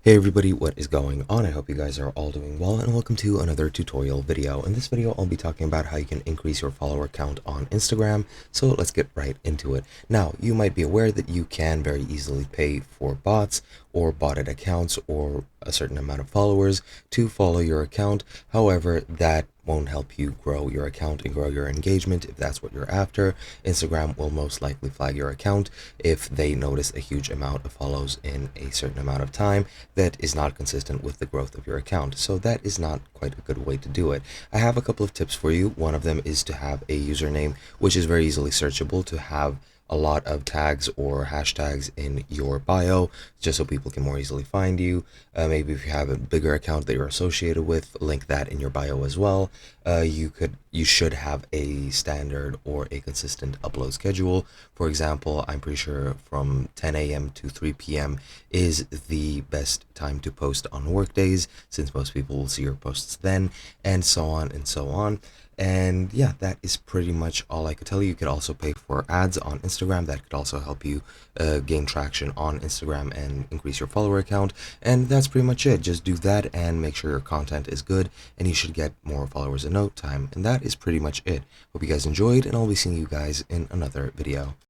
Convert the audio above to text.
Hey everybody, what is going on? I hope you guys are all doing well, and welcome to another tutorial video. In this video, I'll be talking about how you can increase your follower count on Instagram, so let's get right into it. Now, you might be aware that you can very easily pay for bots or botted accounts or a certain amount of followers to follow your account. However, that won't help you grow your account and grow your engagement if that's what you're after. Instagram will most likely flag your account if they notice a huge amount of follows in a certain amount of time that is not consistent with the growth of your account. So that is not quite a good way to do it. I have a couple of tips for you. One of them is to have a username which is very easily searchable, to have a lot of tags or hashtags in your bio just so people can more easily find you. Maybe if you have a bigger account that you're associated with, link that in your bio as well. You should have a standard or a consistent upload schedule. For example, I'm pretty sure from 10 a.m. to 3 p.m. is the best time to post on work days, since most people will see your posts then, and so on and so on. And yeah, that is pretty much all I could tell you. You could also pay for ads on Instagram. That could also help you gain traction on Instagram and increase your follower count. And that's pretty much it. Just do that and make sure your content is good, and you should get more followers in no time. And that is pretty much it. Hope you guys enjoyed, and I'll be seeing you guys in another video.